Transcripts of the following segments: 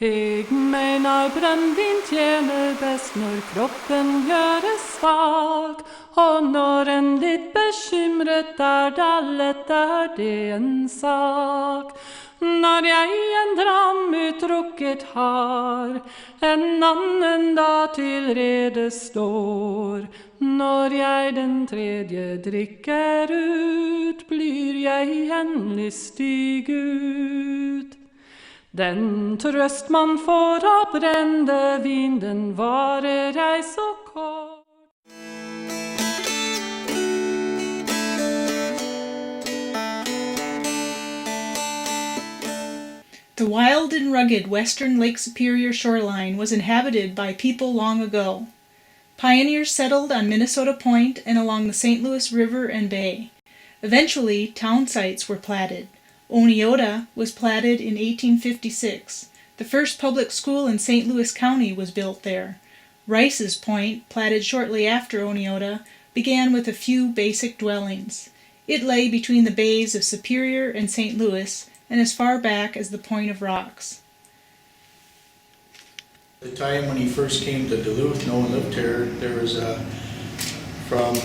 Jag menar brännvin tjänar bäst när kroppen göres svag och när en lit bekymret lätt är det en sak. När jag en dram utdrucket har, en annan dag till rede står. När jag den tredje dricker ut, blir jag en listig ut. Den tröst man får av brände vin, den varer ej så kort. The wild and rugged western Lake Superior shoreline was inhabited by people long ago. Pioneers settled on Minnesota Point and along the St. Louis River and Bay. Eventually, town sites were platted. Oneota was platted in 1856. The first public school in St. Louis County was built there. Rice's Point, platted shortly after Oneota, began with a few basic dwellings. It lay between the bays of Superior and St. Louis, and as far back as the Point of Rocks. The time when he first came to Duluth, no one lived here. There was from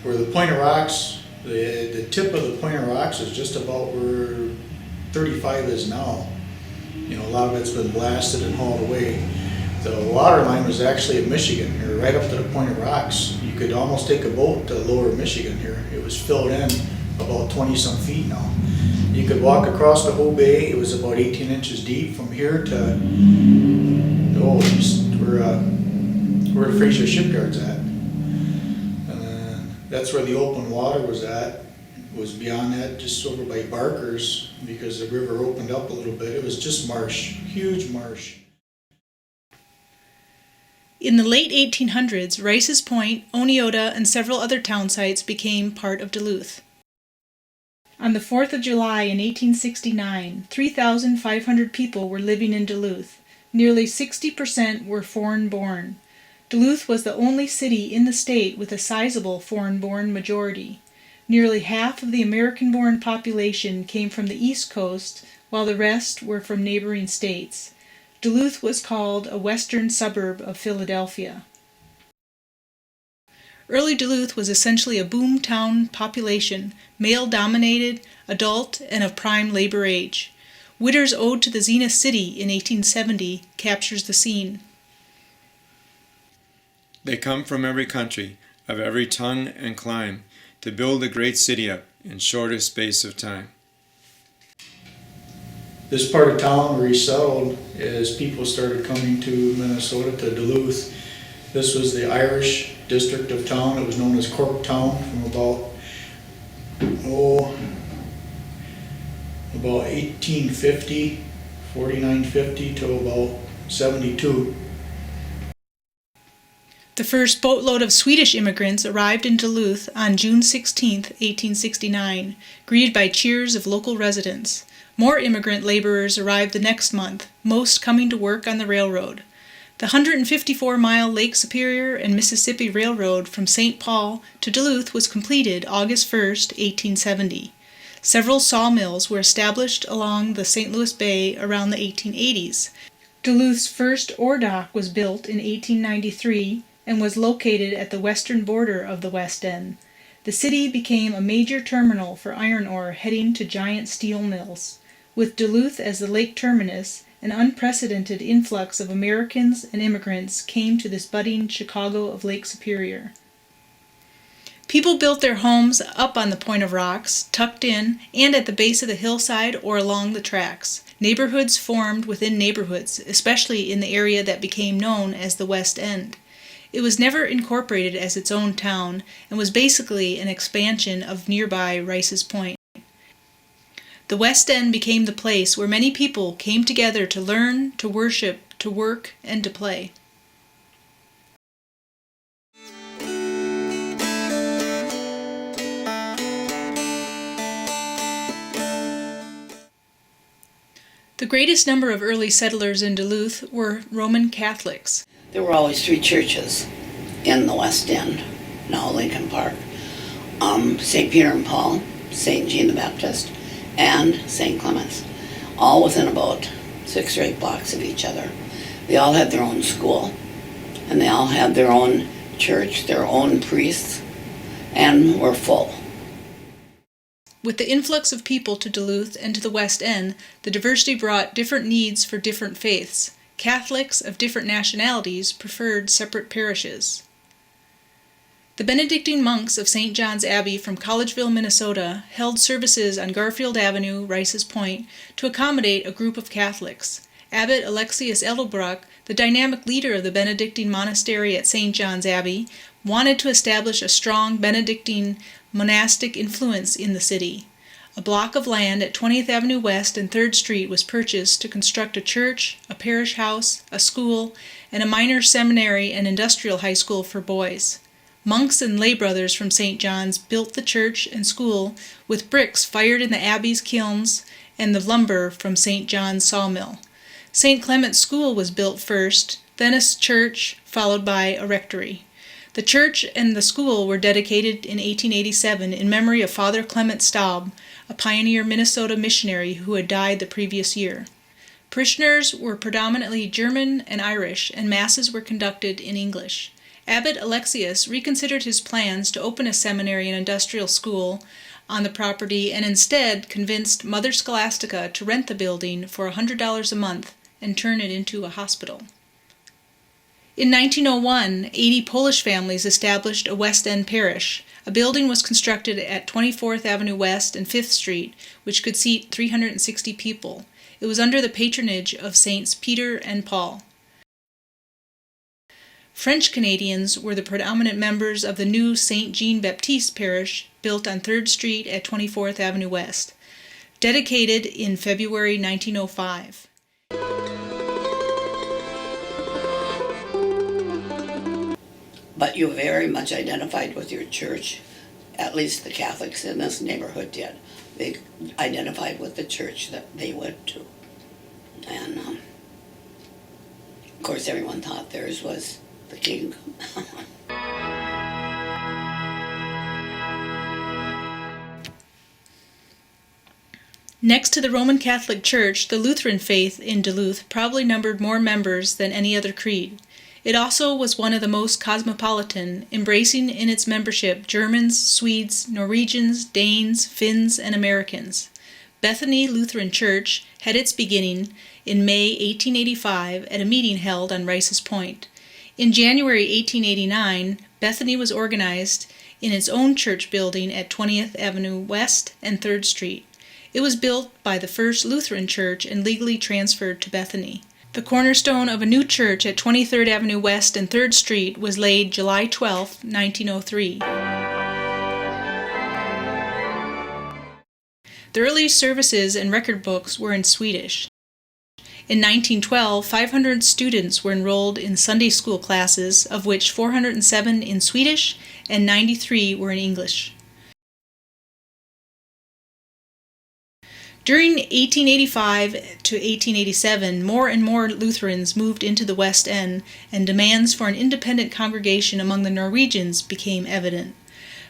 where the Point of Rocks, the tip of the Point of Rocks is just about where 35 is now. You know, a lot of it's been blasted and hauled away. The water line was actually in Michigan here, right up to the Point of Rocks. You could almost take a boat to lower Michigan here. It was filled in about 20-some feet now. You could walk across the whole bay. It was about 18 inches deep from here to where the Fraser shipyard's at. And then that's where the open water was at. It was beyond that, just over by Barker's, because the river opened up a little bit. It was just marsh, huge marsh. In the late 1800s, Rice's Point, Oneota, and several other town sites became part of Duluth. On the 4th of July in 1869, 3,500 people were living in Duluth. Nearly 60% were foreign-born. Duluth was the only city in the state with a sizable foreign-born majority. Nearly half of the American-born population came from the East Coast, while the rest were from neighboring states. Duluth was called a western suburb of Philadelphia. Early Duluth was essentially a boom town population, male-dominated, adult, and of prime labor age. Witter's Ode to the Zenith City in 1870 captures the scene. They come from every country, of every tongue and clime, to build a great city up in shortest space of time. This part of town where he settled, as people started coming to Minnesota, to Duluth, this was the Irish district of town. It was known as Corktown from about 1850, 4950 to about 72. The first boatload of Swedish immigrants arrived in Duluth on June 16, 1869, greeted by cheers of local residents. More immigrant laborers arrived the next month, most coming to work on the railroad. The 154-mile Lake Superior and Mississippi Railroad from St. Paul to Duluth was completed August 1, 1870. Several sawmills were established along the St. Louis Bay around the 1880s. Duluth's first ore dock was built in 1893 and was located at the western border of the West End. The city became a major terminal for iron ore heading to giant steel mills. With Duluth as the lake terminus, an unprecedented influx of Americans and immigrants came to this budding Chicago of Lake Superior. People built their homes up on the Point of Rocks, tucked in, and at the base of the hillside or along the tracks. Neighborhoods formed within neighborhoods, especially in the area that became known as the West End. It was never incorporated as its own town and was basically an expansion of nearby Rice's Point. The West End became the place where many people came together to learn, to worship, to work, and to play. The greatest number of early settlers in Duluth were Roman Catholics. There were always three churches in the West End, now Lincoln Park. St. Peter and Paul, St. Jean the Baptist, and St. Clements, all within about 6 or 8 blocks of each other. They all had their own school, and they all had their own church, their own priests, and were full. With the influx of people to Duluth and to the West End, the diversity brought different needs for different faiths. Catholics of different nationalities preferred separate parishes. The Benedictine monks of St. John's Abbey from Collegeville, Minnesota, held services on Garfield Avenue, Rice's Point, to accommodate a group of Catholics. Abbot Alexius Edelbruck, the dynamic leader of the Benedictine monastery at St. John's Abbey, wanted to establish a strong Benedictine monastic influence in the city. A block of land at 20th Avenue West and 3rd Street was purchased to construct a church, a parish house, a school, and a minor seminary and industrial high school for boys. Monks and lay brothers from St. John's built the church and school with bricks fired in the Abbey's kilns and the lumber from St. John's sawmill. St. Clement's School was built first, then a church, followed by a rectory. The church and the school were dedicated in 1887 in memory of Father Clement Staub, a pioneer Minnesota missionary who had died the previous year. Parishioners were predominantly German and Irish, and masses were conducted in English. Abbot Alexius reconsidered his plans to open a seminary and industrial school on the property and instead convinced Mother Scholastica to rent the building for $100 a month and turn it into a hospital. In 1901, 80 Polish families established a West End parish. A building was constructed at 24th Avenue West and 5th Street, which could seat 360 people. It was under the patronage of Saints Peter and Paul. French Canadians were the predominant members of the new Saint Jean-Baptiste parish, built on 3rd Street at 24th Avenue West, dedicated in February 1905. But you very much identified with your church, at least the Catholics in this neighborhood did. They identified with the church that they went to. And, of course, everyone thought theirs was the king. Next to the Roman Catholic Church, the Lutheran faith in Duluth probably numbered more members than any other creed. It also was one of the most cosmopolitan, embracing in its membership Germans, Swedes, Norwegians, Danes, Finns, and Americans. Bethany Lutheran Church had its beginning in May 1885 at a meeting held on Rice's Point. In January 1889, Bethany was organized in its own church building at 20th Avenue West and 3rd Street. It was built by the First Lutheran Church and legally transferred to Bethany. The cornerstone of a new church at 23rd Avenue West and 3rd Street was laid July 12, 1903. The early services and record books were in Swedish. In 1912, 500 students were enrolled in Sunday school classes, of which 407 in Swedish and 93 were in English. During 1885 to 1887, more and more Lutherans moved into the West End, and demands for an independent congregation among the Norwegians became evident.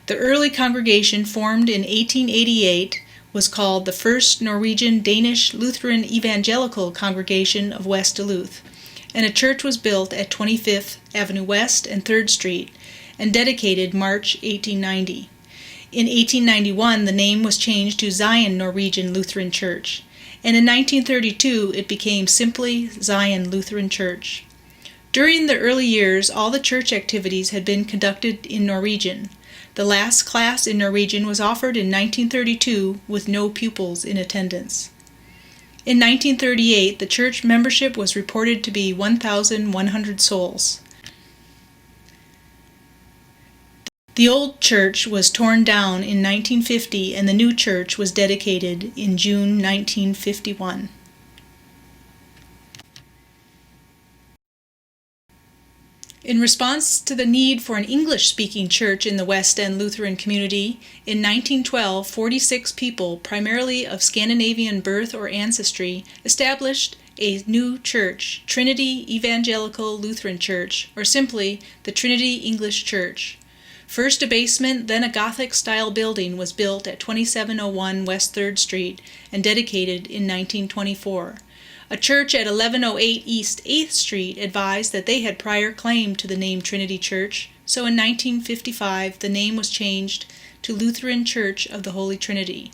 The early congregation, formed in 1888, was called the First Norwegian-Danish Lutheran Evangelical Congregation of West Duluth, and a church was built at 25th Avenue West and 3rd Street, and dedicated March 1890. In 1891, the name was changed to Zion Norwegian Lutheran Church, and in 1932 it became simply Zion Lutheran Church. During the early years, all the church activities had been conducted in Norwegian. The last class in Norwegian was offered in 1932 with no pupils in attendance. In 1938, the church membership was reported to be 1,100 souls. The old church was torn down in 1950 and the new church was dedicated in June 1951. In response to the need for an English-speaking church in the West End Lutheran community, in 1912, 46 people, primarily of Scandinavian birth or ancestry, established a new church, Trinity Evangelical Lutheran Church, or simply the Trinity English Church. First a basement, then a Gothic-style building was built at 2701 West 3rd Street and dedicated in 1924. A church at 1108 East 8th Street advised that they had prior claim to the name Trinity Church, so in 1955 the name was changed to Lutheran Church of the Holy Trinity.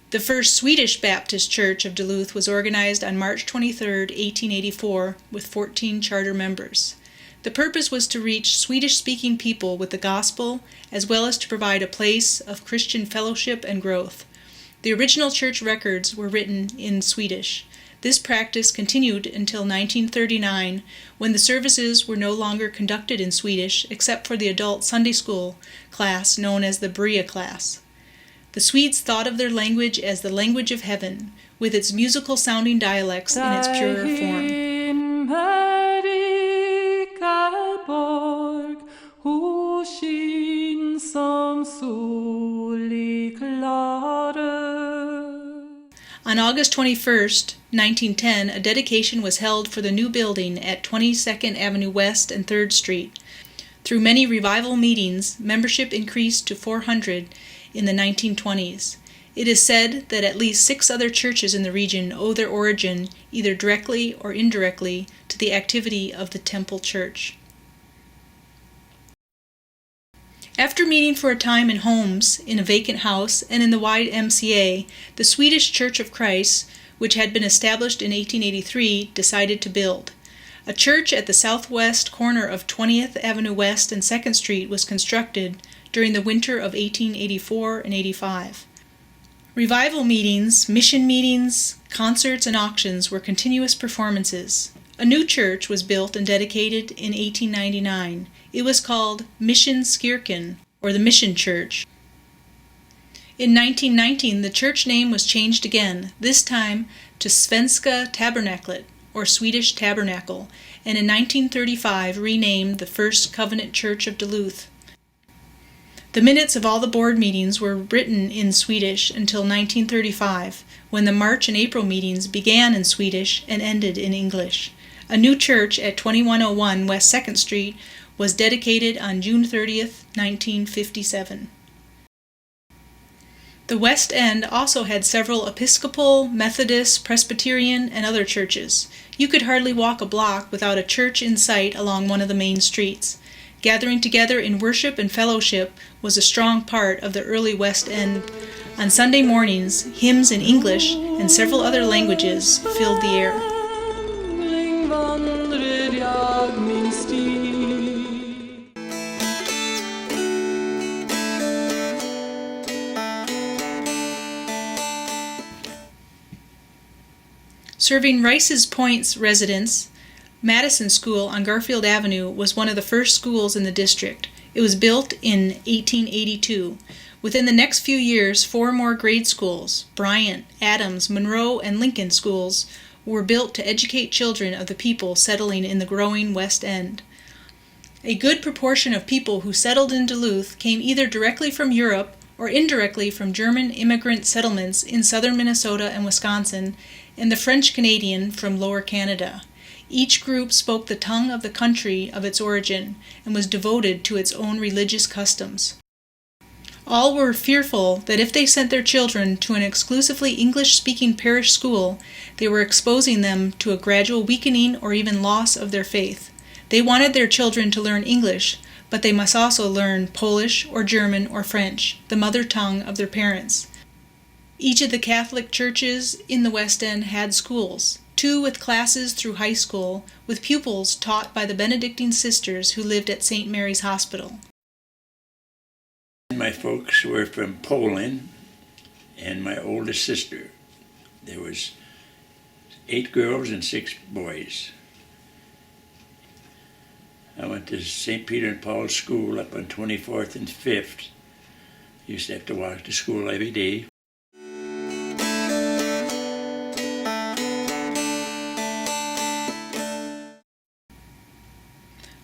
The first Swedish Baptist Church of Duluth was organized on March 23, 1884, with 14 charter members. The purpose was to reach Swedish-speaking people with the gospel, as well as to provide a place of Christian fellowship and growth. The original church records were written in Swedish. This practice continued until 1939, when the services were no longer conducted in Swedish except for the adult Sunday school class known as the Berea class. The Swedes thought of their language as the language of heaven, with its musical-sounding dialects in its purer form. On August 21, 1910, a dedication was held for the new building at 22nd Avenue West and 3rd Street. Through many revival meetings, membership increased to 400 in the 1920s. It is said that at least 6 other churches in the region owe their origin, either directly or indirectly, to the activity of the Temple Church. After meeting for a time in homes, in a vacant house, and in the YMCA, the Swedish Church of Christ, which had been established in 1883, decided to build. A church at the southwest corner of 20th Avenue West and 2nd Street was constructed during the winter of 1884 and 85. Revival meetings, mission meetings, concerts, and auctions were continuous performances. A new church was built and dedicated in 1899. It was called Mission Skirken, or the Mission Church. In 1919, the church name was changed again, this time to Svenska Tabernaklet, or Swedish Tabernacle, and in 1935 renamed the First Covenant Church of Duluth. The minutes of all the board meetings were written in Swedish until 1935, when the March and April meetings began in Swedish and ended in English. A new church at 2101 West 2nd Street was dedicated on June 30th, 1957. The West End also had several Episcopal, Methodist, Presbyterian, and other churches. You could hardly walk a block without a church in sight along one of the main streets. Gathering together in worship and fellowship was a strong part of the early West End. On Sunday mornings, hymns in English and several other languages filled the air. Serving Rice's Point's residents, Madison School on Garfield Avenue was one of the first schools in the district. It was built in 1882. Within the next few years, 4 more grade schools, Bryant, Adams, Monroe, and Lincoln schools, were built to educate children of the people settling in the growing West End. A good proportion of people who settled in Duluth came either directly from Europe or indirectly from German immigrant settlements in southern Minnesota and Wisconsin, and the French Canadian from Lower Canada. Each group spoke the tongue of the country of its origin and was devoted to its own religious customs. All were fearful that if they sent their children to an exclusively English-speaking parish school, they were exposing them to a gradual weakening or even loss of their faith. They wanted their children to learn English, but they must also learn Polish or German or French, the mother tongue of their parents. Each of the Catholic churches in the West End had schools, 2 with classes through high school, with pupils taught by the Benedictine sisters who lived at St. Mary's Hospital. My folks were from Poland, and my oldest sister. There was 8 girls and 6 boys. I went to St. Peter and Paul's School up on 24th and 5th. Used to have to walk to school every day.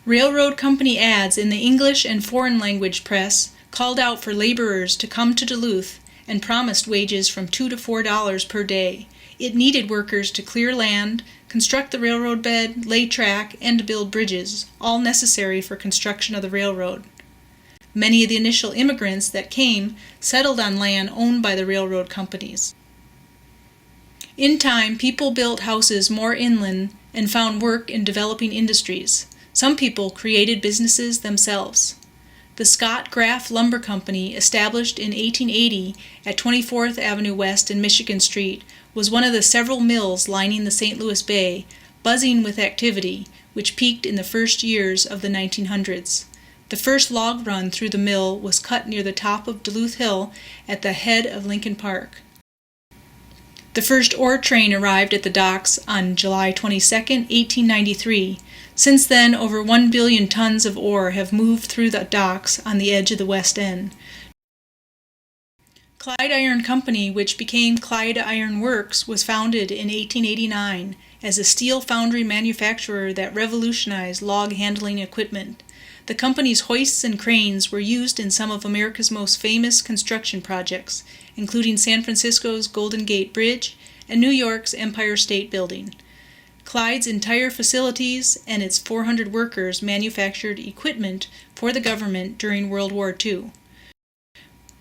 Railroad company ads in the English and foreign language press called out for laborers to come to Duluth and promised wages from $2 to $4 per day. It needed workers to clear land, construct the railroad bed, lay track, and to build bridges, all necessary for construction of the railroad. Many of the initial immigrants that came settled on land owned by the railroad companies. In time, people built houses more inland and found work in developing industries. Some people created businesses themselves. The Scott Graff Lumber Company, established in 1880 at 24th Avenue West and Michigan Street, was one of the several mills lining the St. Louis Bay, buzzing with activity, which peaked in the first years of the 1900s. The first log run through the mill was cut near the top of Duluth Hill at the head of Lincoln Park. The first ore train arrived at the docks on July 22, 1893. Since then, over 1 billion tons of ore have moved through the docks on the edge of the West End. Clyde Iron Company, which became Clyde Iron Works, was founded in 1889 as a steel foundry manufacturer that revolutionized log handling equipment. The company's hoists and cranes were used in some of America's most famous construction projects, including San Francisco's Golden Gate Bridge and New York's Empire State Building. Clyde's entire facilities and its 400 workers manufactured equipment for the government during World War II.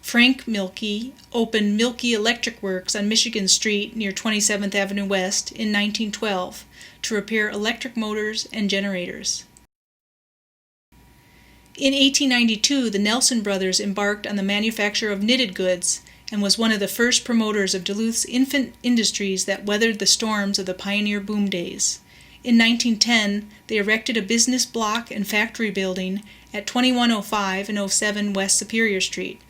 Frank Mielke opened Mielke Electric Works on Michigan Street near 27th Avenue West in 1912 to repair electric motors and generators. In 1892, the Nelson brothers embarked on the manufacture of knitted goods and was one of the first promoters of Duluth's infant industries that weathered the storms of the pioneer boom days. In 1910, they erected a business block and factory building at 2105 and 07 West Superior Street.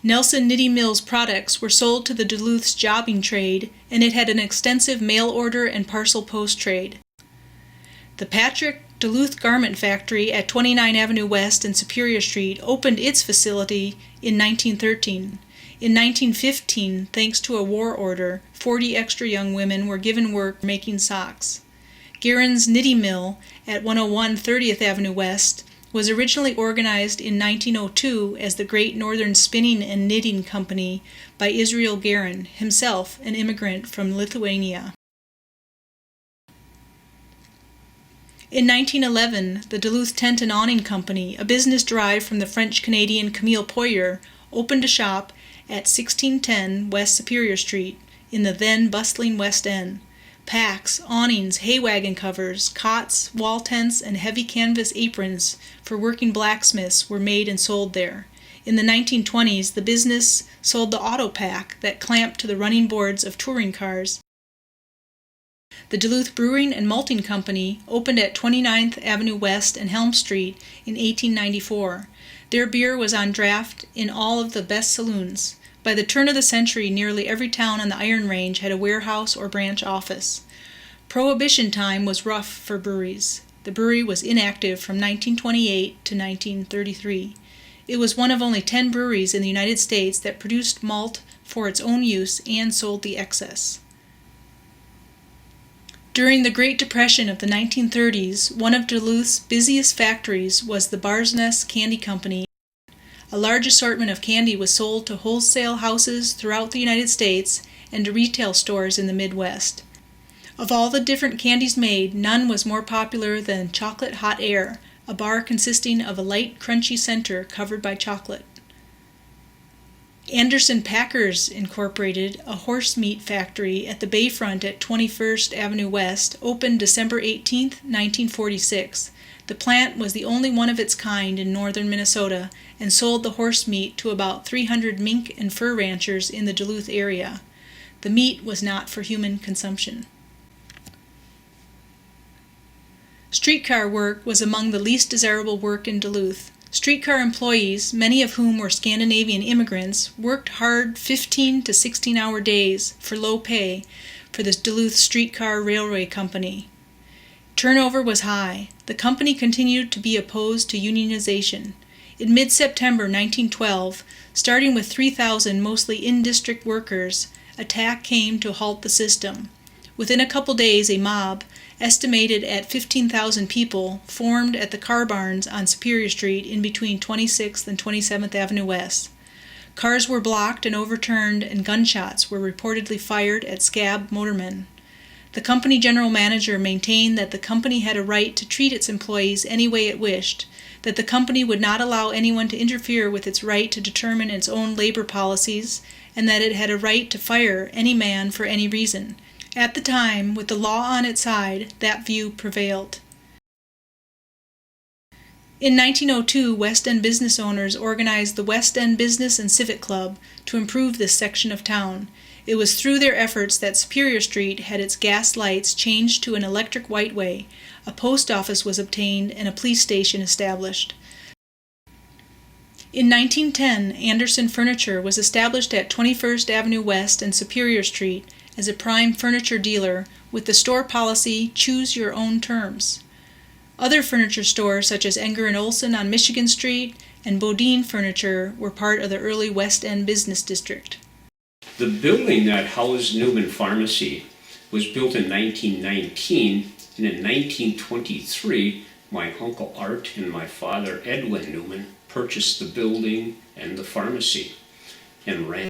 Nelson Knitting Mills products were sold to the Duluth's jobbing trade, and it had an extensive mail order and parcel post trade. The Patrick Duluth Garment Factory at 29 Avenue West and Superior Street opened its facility in 1913. In 1915, thanks to a war order, 40 extra young women were given work making socks. Guerin's Knitting Mill at 101 30th Avenue West was originally organized in 1902 as the Great Northern Spinning and Knitting Company by Israel Guerin, himself an immigrant from Lithuania. In 1911, the Duluth Tent and Awning Company, a business derived from the French-Canadian Camille Poyer, opened a shop at 1610 West Superior Street in the then bustling West End. Packs, awnings, hay wagon covers, cots, wall tents, and heavy canvas aprons for working blacksmiths were made and sold there. In the 1920s, the business sold the auto pack that clamped to the running boards of touring cars. The Duluth Brewing and Malting Company opened at 29th Avenue West and Helm Street in 1894. Their beer was on draft in all of the best saloons. By the turn of the century, nearly every town on the Iron Range had a warehouse or branch office. Prohibition time was rough for breweries. The brewery was inactive from 1928 to 1933. It was one of only 10 breweries in the United States that produced malt for its own use and sold the excess. During the Great Depression of the 1930s, one of Duluth's busiest factories was the Barsness Candy Company. A large assortment of candy was sold to wholesale houses throughout the United States and to retail stores in the Midwest. Of all the different candies made, none was more popular than Chocolate Hot Air, a bar consisting of a light, crunchy center covered by chocolate. Anderson Packers Incorporated, a horse meat factory at the Bayfront at 21st Avenue West, opened December 18, 1946. The plant was the only one of its kind in northern Minnesota and sold the horse meat to about 300 mink and fur ranchers in the Duluth area. The meat was not for human consumption. Streetcar work was among the least desirable work in Duluth. Streetcar employees, many of whom were Scandinavian immigrants, worked hard 15 to 16-hour days for low pay for the Duluth Streetcar Railway Company. Turnover was high. The company continued to be opposed to unionization. In mid-September 1912, starting with 3,000 mostly in-district workers, attack came to halt the system. Within a couple days, a mob, estimated at 15,000 people, formed at the car barns on Superior Street in between 26th and 27th Avenue West. Cars were blocked and overturned, and gunshots were reportedly fired at scab motormen. The company general manager maintained that the company had a right to treat its employees any way it wished, that the company would not allow anyone to interfere with its right to determine its own labor policies, and that it had a right to fire any man for any reason. At the time, with the law on its side, that view prevailed. In 1902, West End business owners organized the West End Business and Civic Club to improve this section of town. It was through their efforts that Superior Street had its gas lights changed to an electric white-way, a post office was obtained, and a police station established. In 1910, Anderson Furniture was established at 21st Avenue West and Superior Street as a prime furniture dealer with the store policy, choose your own terms. Other furniture stores such as Enger & Olson on Michigan Street and Bodine Furniture were part of the early West End business district. The building that housed Newman Pharmacy was built in 1919, and in 1923, my uncle Art and my father Edwin Newman purchased the building and the pharmacy and ran